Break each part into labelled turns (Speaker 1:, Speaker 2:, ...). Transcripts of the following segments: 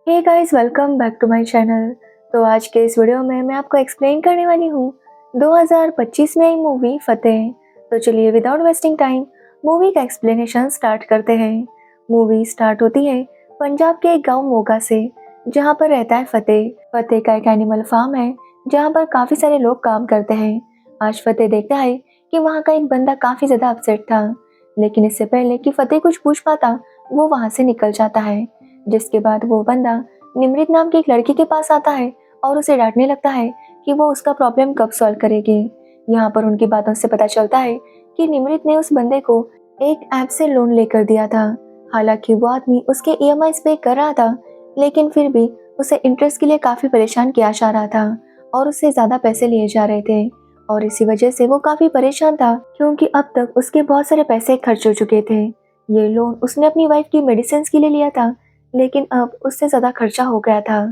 Speaker 1: Hey guys, welcome back to my channel. तो आज के इस वीडियो में मैं आपको एक्सप्लेन करने वाली हूँ 2025 में आई मूवी फतेह। तो चलिए विदाउट वेस्टिंग टाइम मूवी का एक्सप्लेनेशन स्टार्ट करते हैं। मूवी स्टार्ट होती है पंजाब के एक गांव मोगा से, जहां पर रहता है फतेह। फतेह का एक एनिमल फार्म है जहां पर काफी सारे लोग काम करते हैं। आज फतेह देखता है कि वहाँ का एक बंदा काफी ज्यादा अपसेट था, लेकिन इससे पहले कि फतेह कुछ पूछ पाता वो वहां से निकल जाता है। जिसके बाद वो बंदा निमृत नाम की एक लड़की के पास आता है और उसे डांटने लगता है कि वो उसका प्रॉब्लम कब सॉल्व करेगी। यहाँ पर उनकी बातों से पता चलता है कि निमृत ने उस बंदे को एक ऐप से लोन लेकर दिया था। हालांकि वो आदमी उसके ईएमआई पे कर रहा था, लेकिन फिर भी उसे इंटरेस्ट के लिए काफी परेशान किया जा रहा था और उससे ज्यादा पैसे लिए जा रहे थे। और इसी वजह से वो काफी परेशान था, क्योंकि अब तक उसके बहुत सारे पैसे खर्च हो चुके थे। ये लोन उसने अपनी वाइफ की मेडिसिन के लिए लिया था, लेकिन अब उससे ज्यादा खर्चा हो गया था।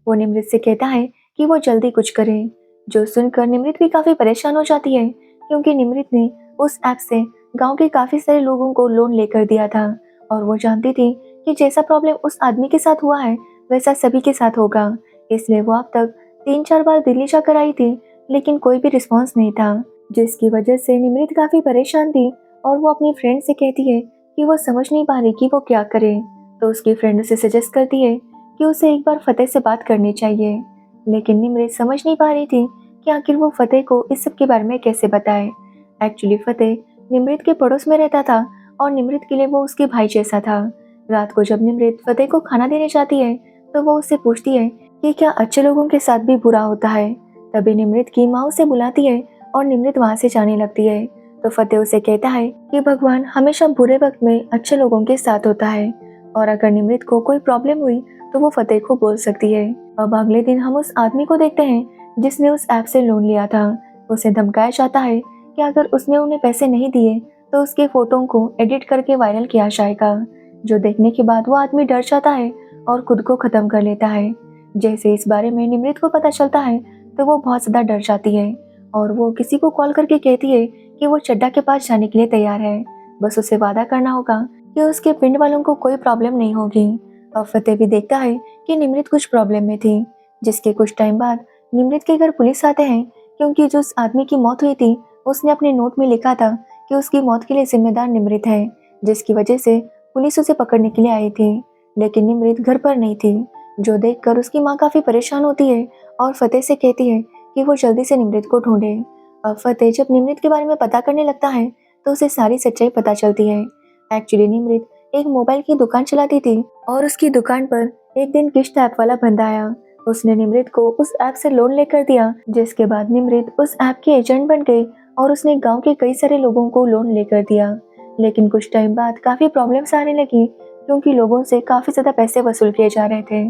Speaker 1: वो निमृत से कहता है कि वो जल्दी कुछ करे, जो सुनकर निमृत भी काफी परेशान हो जाती है, क्योंकि निमृत ने उस ऐप से गांव के काफी सारे लोगों को लोन लेकर दिया था और वो जानती थी कि जैसा प्रॉब्लम उस आदमी के साथ हुआ है वैसा सभी के साथ होगा। इसलिए वो अब तक 3-4 बार दिल्ली जाकर आई थी, लेकिन कोई भी रिस्पॉन्स नहीं था, जिसकी वजह से निमृत काफी परेशान थी और वो अपनी फ्रेंड से कहती है कि वो समझ नहीं पा रही कि वो क्या करे। तो उसकी फ्रेंड उसे सजेस्ट करती है कि उसे एक बार फतेह से बात करनी चाहिए, लेकिन निमृत समझ नहीं पा रही थी कि आखिर वो फतेह को इस सब के बारे में कैसे बताए। एक्चुअली फतेह निमृत के पड़ोस में रहता था और निमृत के लिए वो उसके भाई जैसा था। रात को जब निमृत फतेह को खाना देने जाती है तो वो उससे पूछती है कि क्या अच्छे लोगों के साथ भी बुरा होता है। तभी निमृत की माँ उसे बुलाती है और निमृत वहाँ से जाने लगती है। तो फतेह उसे कहता है कि भगवान हमेशा बुरे वक्त में अच्छे लोगों के साथ होता है और अगर निमृत को कोई प्रॉब्लम हुई तो वो फतेह को बोल सकती है। अब अगले दिन हम उस आदमी को देखते हैं जिसने उस ऐप से लोन लिया था। उसे धमकाया जाता है कि अगर उसने उन्हें पैसे नहीं दिए तो उसके फोटो को एडिट करके वायरल किया जाएगा, जो देखने के बाद वो आदमी डर जाता है और खुद को खत्म कर लेता है। जैसे इस बारे में निमृत को पता चलता है तो वो बहुत ज्यादा डर जाती है और वो किसी को कॉल करके कहती है कि वो चड्डा के पास जाने के लिए तैयार है, बस उसे वादा करना होगा कि उसके पिंड वालों को कोई प्रॉब्लम नहीं होगी। अब फतेह भी देखता है कि निमृत कुछ प्रॉब्लम में थी, जिसके कुछ टाइम बाद निमृत के घर पुलिस आते हैं, क्योंकि जो उस आदमी की मौत हुई थी उसने अपने नोट में लिखा था कि उसकी मौत के लिए जिम्मेदार निमृत है, जिसकी वजह से पुलिस उसे पकड़ने के लिए आई थी। लेकिन निमृत घर पर नहीं थी, जो देखकर उसकी माँ काफी परेशान होती है और फतेह से कहती है कि वो जल्दी से निमृत को ढूंढे। अब फतेह जब निमृत के बारे में पता करने लगता है तो उसे सारी सच्चाई पता चलती है। एक्चुअली निमृत एक मोबाइल की दुकान चलाती थी और उसकी दुकान पर एक दिन किश्त ऐप वाला बंदा आया। उसने निमृत को उस ऐप से लोन लेकर दिया, जिसके बाद निमृत उस ऐप की एजेंट बन गई और उसने गांव के कई सारे लोगों को लोन लेकर दिया। लेकिन कुछ टाइम बाद काफी प्रॉब्लम्स आने लगी, क्योंकि लोगों से काफी ज्यादा पैसे वसूल किए जा रहे थे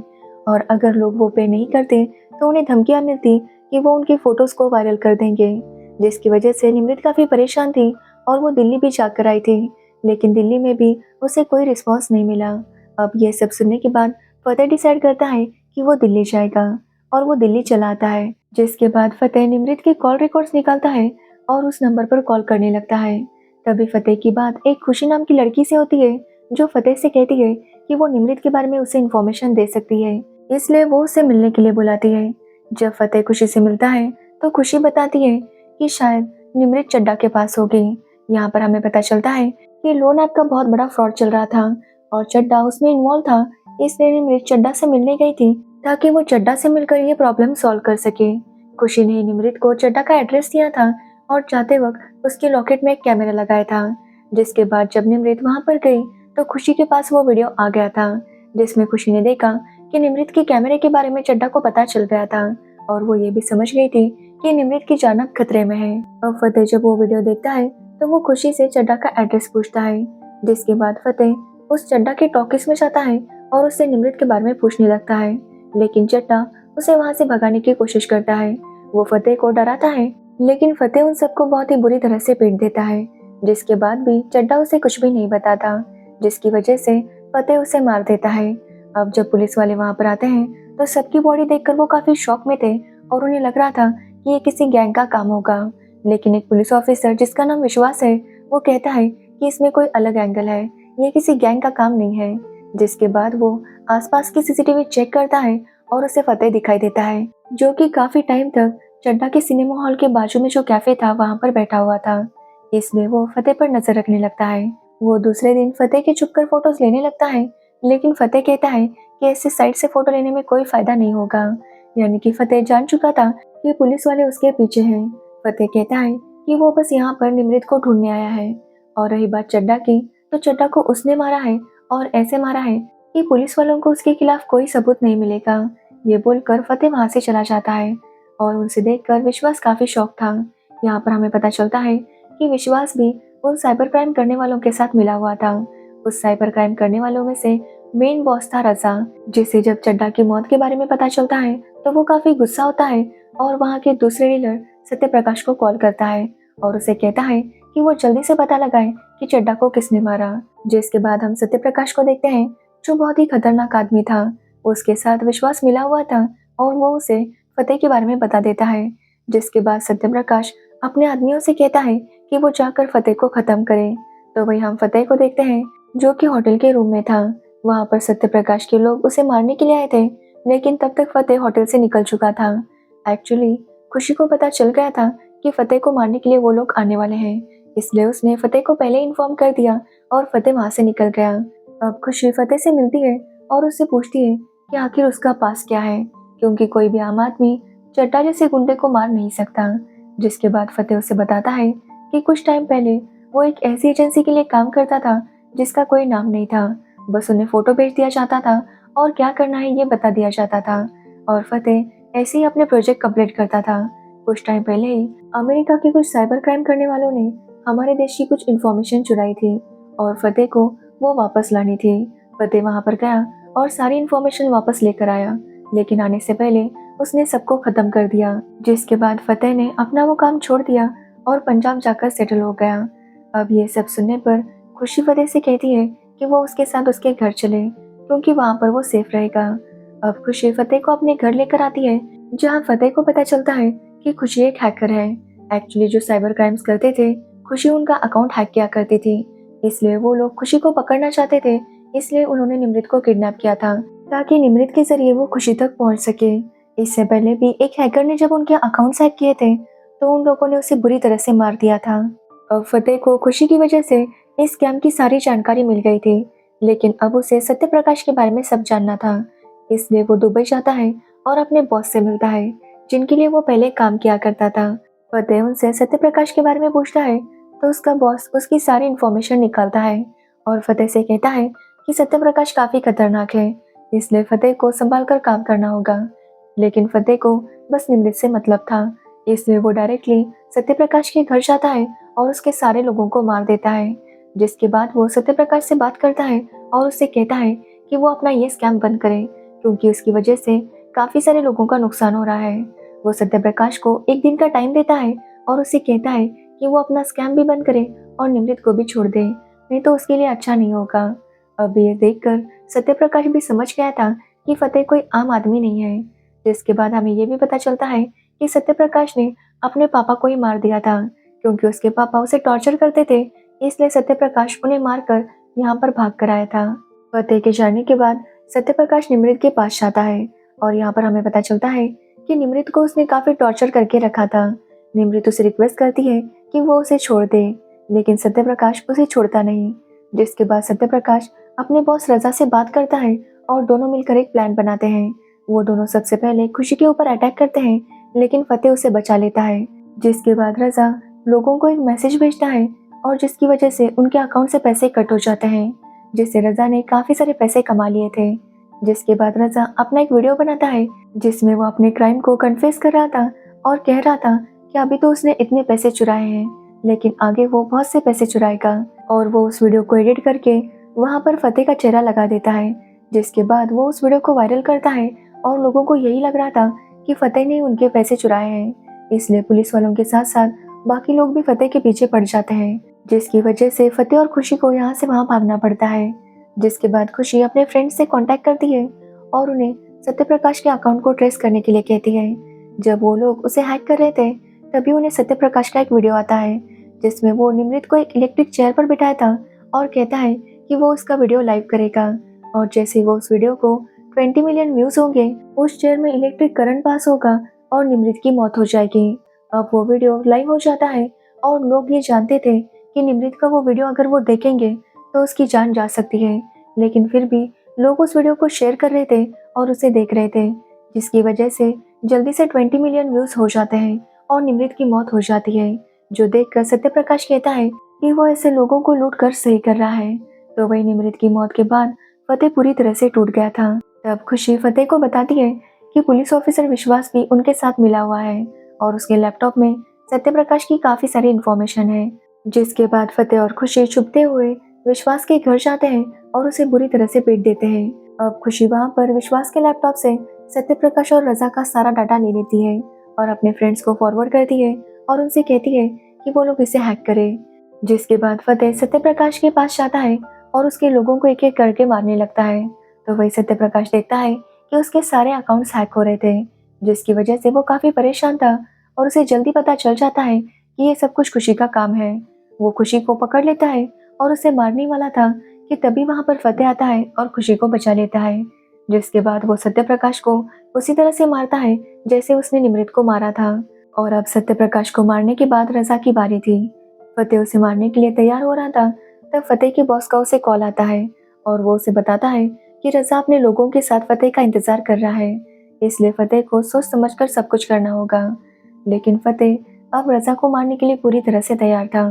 Speaker 1: और अगर लोग वो पे नहीं करते तो उन्हें धमकियां मिलती कि वो उनकी फोटोज को वायरल कर देंगे, जिसकी वजह से निमृत काफी परेशान थी और वो दिल्ली भी जाकर आई थी, लेकिन दिल्ली में भी उसे कोई रिस्पॉन्स नहीं मिला। अब ये सब सुनने के बाद फतेह डिसाइड करता है कि वो दिल्ली जाएगा और वो दिल्ली चला आता है, जिसके बाद फतेह निमृत के कॉल रिकॉर्ड्स निकालता है और उस नंबर पर कॉल करने लगता है। तभी फतेह की बात एक खुशी नाम की लड़की से होती है, जो फतेह से कहती है कि वो निमृत के बारे में उसे इन्फॉर्मेशन दे सकती है, इसलिए वो उसे मिलने के लिए बुलाती है। जब फतेह खुशी से मिलता है तो खुशी बताती है कि शायद निमृत चड्डा के पास होगी। यहाँ पर हमें पता चलता है कि लोन ऐप का बहुत बड़ा फ्रॉड चल रहा था और चड्डा उसमें इन्वॉल्व था, इसलिए निमृत चड्डा से मिलने गई थी ताकि वो चड्डा से मिलकर ये प्रॉब्लम सॉल्व कर सके। खुशी ने निमृत को चड्डा का एड्रेस दिया था और जाते वक्त उसके लॉकेट में एक कैमरा लगाया था, जिसके बाद जब निमृत वहां पर गई तो खुशी के पास वो वीडियो आ गया था, जिसमें खुशी ने देखा कि निमृत के कैमरे के बारे में चड्डा को पता चल गया था और वो ये भी समझ गई थी कि निमृत की जान अब खतरे में है। अब फतेह जब वो वीडियो देखता है तो वो खुशी से चड्डा का एड्रेस पूछता है, जिसके बाद फतेह उस चड्डा के टॉकीज में जाता है और उससे निमृत के बारे में पूछने लगता है, लेकिन चड्डा उसे वहां से भगाने की कोशिश करता है। वो फतेह को डराता है, लेकिन फतेह उन सबको बहुत ही बुरी तरह से पीट देता है, जिसके बाद भी चड्डा उसे कुछ भी नहीं बताता, जिसकी वजह से फतेह उसे मार देता है। अब जब पुलिस वाले वहां पर आते हैं तो सबकी बॉडी देखकर वो काफी शॉक में थे और उन्हें लग रहा था कि ये किसी गैंग का काम होगा, लेकिन एक पुलिस ऑफिसर जिसका नाम विश्वास है वो कहता है कि इसमें कोई अलग एंगल है, ये किसी गैंग का काम नहीं है। जिसके बाद वो आसपास की सीसीटीवी चेक करता है और उसे फतेह दिखाई देता है, जो कि काफी टाइम तक चड्ढा के सिनेमा हॉल के बाजू में जो कैफे था वहां पर बैठा हुआ था। इसलिए वो फतेह पर नजर रखने लगता है। वो दूसरे दिन फतेह के छुपकर फोटोज लेने लगता है, लेकिन फतेह कहता है कि ऐसे साइड से फोटो लेने में कोई फायदा नहीं होगा। यानी कि फतेह जान चुका था कि पुलिस वाले उसके पीछे हैं। फतेह कहता है कि वो बस यहाँ पर निमृत को ढूंढने आया है। और रही बात चड्ढा की, तो चड्ढा को उसने मारा है और ऐसे मारा है कि पुलिस वालों को उसके खिलाफ कोई सबूत नहीं मिलेगा। ये बोलकर फतेह वहां से चला जाता है और उसे देखकर विश्वास काफी शॉक था। यहाँ पर हमें पता चलता है कि विश्वास भी उन साइबर क्राइम करने वालों के साथ मिला हुआ था। उस साइबर क्राइम करने वालों में से मेन बॉस था रजा, जिसे जब चड्ढा की मौत के बारे में पता चलता है तो वो काफी गुस्सा होता है और वहाँ के दूसरे डीलर सत्य प्रकाश को कॉल करता है और उसे कहता है कि वो जल्दी से पता लगाए कि चड्ढा को किसने मारा। जिसके बाद हम सत्य प्रकाश को देखते हैं, जो बहुत ही खतरनाक आदमी था। उसके साथ विश्वास मिला हुआ था और वो उसे फतेह के बारे में बता देता है। जिसके बाद सत्य प्रकाश अपने आदमियों से कहता है कि वो जाकर फतेह को खत्म करे। तो वही हम फतेह को देखते हैं, जो कि होटल के रूम में था। वहां पर सत्य प्रकाश के लोग उसे मारने के लिए आए थे, लेकिन तब तक फतेह होटल से निकल चुका था। एक्चुअली खुशी को पता चल गया था कि फतेह को मारने के लिए वो लोग आने वाले हैं, इसलिए उसने फतेह को पहले इन्फॉर्म कर दिया और फतेह वहां से निकल गया। अब खुशी फतेह से मिलती है और उससे पूछती है कि आखिर उसका पास क्या है, क्योंकि कोई भी आम आदमी चड्ढा जैसे गुंडे को मार नहीं सकता। जिसके बाद फतेह उसे बताता है कि कुछ टाइम पहले वो एक ऐसी एजेंसी के लिए काम करता था जिसका कोई नाम नहीं था, बस उन्हें फोटो भेज दिया जाता था और क्या करना है ये बता दिया जाता था और फतेह ऐसे ही अपने प्रोजेक्ट कंप्लीट करता था। कुछ टाइम पहले ही अमेरिका के कुछ साइबर क्राइम करने वालों ने हमारे देश की कुछ इन्फॉर्मेशन चुराई थी और फतेह को वो वापस लानी थी। फतेह वहां पर गया और सारी इन्फॉर्मेशन वापस लेकर आया, लेकिन आने से पहले उसने सबको खत्म कर दिया। जिसके बाद फतेह ने अपना वो काम छोड़ दिया और पंजाब जाकर सेटल हो गया। अब ये सब सुनने पर खुशी फतेह से कहती है कि वो उसके साथ उसके घर चले, क्योंकि वहां पर वो सेफ रहेगा। अब खुशी फतेह को अपने घर लेकर आती है, जहां फतेह को पता चलता है कि खुशी एक हैकर है। एक्चुअली जो साइबर क्राइम्स करते थे, खुशी उनका अकाउंट हैक किया करती थी, इसलिए वो लोग खुशी को पकड़ना चाहते थे। इसलिए उन्होंने निमृत को किडनैप किया था, ताकि निमृत के जरिए वो खुशी तक पहुंच सके। इससे पहले भी एक हैकर ने जब उनके अकाउंट्स हैक किए थे, तो उन लोगों ने उसे बुरी तरह से मार दिया था। अब फतेह को खुशी की वजह से इस स्कैम की सारी जानकारी मिल गई थी, लेकिन अब उसे सत्य प्रकाश के बारे में सब जानना था। इसलिए वो दुबई जाता है और अपने बॉस से मिलता है, जिनके लिए वो पहले काम किया करता था। फतेह उनसे सत्य प्रकाश के बारे में पूछता है, तो उसका बॉस उसकी सारी इन्फॉर्मेशन निकालता है और फतेह से कहता है कि सत्य प्रकाश काफी खतरनाक है, इसलिए फतेह को संभाल कर काम करना होगा। लेकिन फतेह को बस निमृत से मतलब था, इसलिए वो डायरेक्टली सत्य प्रकाश के घर जाता है और उसके सारे लोगों को मार देता है। जिसके बाद वो सत्य प्रकाश से बात करता है और उससे कहता है कि वो अपना ये स्कैम बंद करे, क्योंकि उसकी वजह से काफी सारे लोगों का नुकसान हो रहा है। वो सत्य प्रकाश को एक दिन का टाइम देता है और उससे कहता है कि वो अपना स्कैम भी बंद करे और निमृत को भी छोड़ दे, नहीं तो उसके लिए अच्छा नहीं होगा। अब ये देखकर सत्य प्रकाश भी समझ गया था कि फतेह कोई आम आदमी नहीं है। जिसके बाद हमें ये भी पता चलता है कि सत्य प्रकाश ने अपने पापा को ही मार दिया था, क्योंकि उसके पापा उसे टॉर्चर करते थे, इसलिए सत्य प्रकाश उन्हें मारकर यहाँ पर भाग कर आया था। फतेह के जाने के बाद सत्य प्रकाश निमृत के पास जाता है और यहाँ पर हमें पता चलता है कि निमृत को उसने काफी टॉर्चर करके रखा था। निमृत उसे रिक्वेस्ट करती है कि वो उसे छोड़ दे, लेकिन सत्य प्रकाश उसे छोड़ता नहीं। जिसके बाद सत्य प्रकाश अपने बॉस रजा से बात करता है और दोनों मिलकर एक प्लान बनाते हैं। वो दोनों सबसे पहले खुशी के ऊपर अटैक करते हैं, लेकिन फतेह उसे बचा लेता है। जिसके बाद रजा लोगों को एक मैसेज भेजता है और जिसकी वजह से उनके अकाउंट से पैसे कट हो जाते हैं, जिससे रजा ने काफी सारे पैसे कमा लिए थे। जिसके बाद रजा अपना एक वीडियो बनाता है, जिसमें वो अपने क्राइम को कन्फेस कर रहा था और कह रहा था कि अभी तो उसने इतने पैसे चुराए हैं, लेकिन आगे वो बहुत से पैसे चुराएगा। और वो उस वीडियो को एडिट करके वहां पर फतेह का चेहरा लगा देता है। जिसके बाद वो उस वीडियो को वायरल करता है और लोगों को यही लग रहा था कि फतेह ने उनके पैसे चुराए हैं, इसलिए पुलिस वालों के साथ साथ बाकी लोग भी फतेह के पीछे पड़ जाते हैं, जिसकी वजह से फतेह और खुशी को यहाँ से वहाँ भागना पड़ता है। जिसके बाद खुशी अपने फ्रेंड से कांटेक्ट करती है और उन्हें सत्य प्रकाश के अकाउंट को ट्रेस करने के लिए कहती है। जब वो लोग उसे हैक कर रहे थे, तभी उन्हें सत्य प्रकाश का एक वीडियो आता है, जिसमें वो निमृत को एक इलेक्ट्रिक चेयर पर बिठाया था और कहता है कि वो उसका वीडियो लाइव करेगा और जैसे ही वो उस वीडियो को 20 मिलियन व्यूज होंगे, उस चेयर में इलेक्ट्रिक करंट पास होगा और निमृत की मौत हो जाएगी। अब वो वीडियो लाइव हो जाता है और लोग ये जानते थे कि निमृत का वो वीडियो अगर वो देखेंगे तो उसकी जान जा सकती है, लेकिन फिर भी लोग उस वीडियो को शेयर कर रहे थे और उसे देख रहे थे, जिसकी वजह से जल्दी से 20 मिलियन व्यूज हो जाते हैं और निमृत की मौत हो जाती है। जो देखकर सत्यप्रकाश कहता है कि वो ऐसे लोगों को लूट कर सही कर रहा है। तो वही निमृत की मौत के बाद फतेह पूरी तरह से टूट गया था। तब खुशी फतेह को बताती है कि पुलिस ऑफिसर विश्वास भी उनके साथ मिला हुआ है और उसके लैपटॉप में सत्यप्रकाश की काफी सारी इंफॉर्मेशन है। जिसके बाद फतेह और खुशी छुपते हुए विश्वास के घर जाते हैं और उसे बुरी तरह से पीट देते हैं। अब खुशी वहाँ पर विश्वास के लैपटॉप से सत्यप्रकाश और रजा का सारा डाटा ले लेती है और अपने फ्रेंड्स को फॉरवर्ड करती है और उनसे कहती है कि वो लोग इसे हैक करें। जिसके बाद फतेह सत्यप्रकाश के पास जाता है और उसके लोगों को एक एक करके मारने लगता है। तो वही सत्यप्रकाश देखता है कि उसके सारे अकाउंट्स हैक हो रहे थे, जिसकी वजह से वो काफी परेशान था और उसे जल्दी पता चल जाता है कि ये सब कुछ खुशी का काम है। वो खुशी को पकड़ लेता है और उसे मारने वाला था कि तभी वहां पर फतेह आता है और खुशी को बचा लेता है। जिसके बाद वो सत्यप्रकाश को उसी तरह से मारता है जैसे उसने निमृत को मारा था। और अब सत्यप्रकाश को मारने के बाद रजा की बारी थी। फतेह उसे मारने के लिए तैयार हो रहा था, तब फतेह के बॉस का उसे कॉल आता है और वो उसे बताता है कि रजा अपने लोगों के साथ फतेह का इंतजार कर रहा है, इसलिए फतेह को सोच समझकर सब कुछ करना होगा। लेकिन फतेह अब रजा को मारने के लिए पूरी तरह से तैयार था।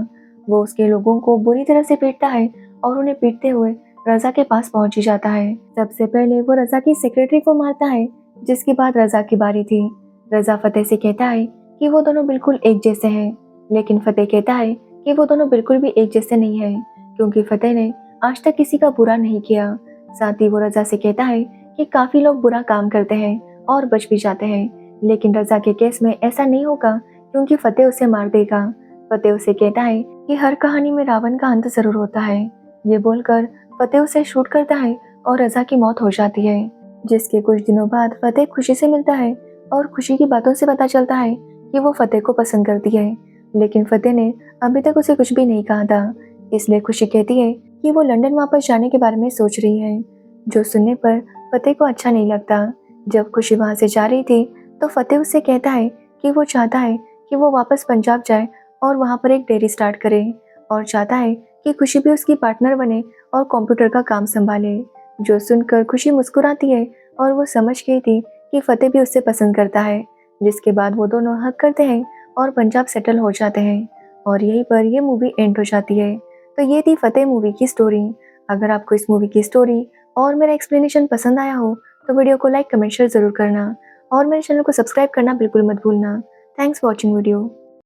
Speaker 1: वो उसके लोगों को बुरी तरह से पीटता है और उन्हें पीटते हुए रजा के पास पहुंच ही जाता है। सबसे पहले वो रजा की सेक्रेटरी को मारता है, जिसके बाद रजा की बारी थी। रजा फतेह से कहता है कि वो दोनों बिल्कुल एक जैसे हैं, लेकिन फतेह कहता है कि वो दोनों बिल्कुल भी एक जैसे नहीं हैं, क्योंकि फतेह ने आज तक किसी का बुरा नहीं किया। साथ ही वो रजा से कहता है कि काफी लोग बुरा काम करते हैं और बच भी जाते हैं, लेकिन रजा के केस में ऐसा नहीं होगा क्योंकि फतेह उसे मार देगा। फतेह उसे कहता है कि हर कहानी में रावण का अंत जरूर होता है। ये बोलकर फतेह उसे शूट करता है और रजा की मौत हो जाती है। जिसके कुछ दिनों बाद फतेह खुशी से मिलता है और खुशी की बातों से पता चलता है कि वो फतेह को पसंद करती है, लेकिन फतेह ने अभी तक उसे कुछ भी नहीं कहा था। इसलिए खुशी कहती है कि वो लंदन वापस जाने के बारे में सोच रही है, जो सुनने पर फतेह को अच्छा नहीं लगता। जब खुशी वहां से जा रही थी तो फतेह उससे कहता है कि वो चाहता है कि वो वापस पंजाब जाए और वहां पर एक डेयरी स्टार्ट करे, और चाहता है कि खुशी भी उसकी पार्टनर बने और कंप्यूटर का काम संभाले। जो सुनकर खुशी मुस्कुराती है और वो समझ गई थी कि फतेह भी उससे पसंद करता है। जिसके बाद वो दोनों हक करते हैं और पंजाब सेटल हो जाते हैं और यहीं पर ये मूवी एंड हो जाती है। तो ये थी फतेह मूवी की स्टोरी। अगर आपको इस मूवी की स्टोरी और मेरा एक्सप्लेनेशन पसंद आया हो तो वीडियो को लाइक कमेंट शेयर जरूर करना और मेरे चैनल को सब्सक्राइब करना बिल्कुल मत भूलना। Thanks for watching video.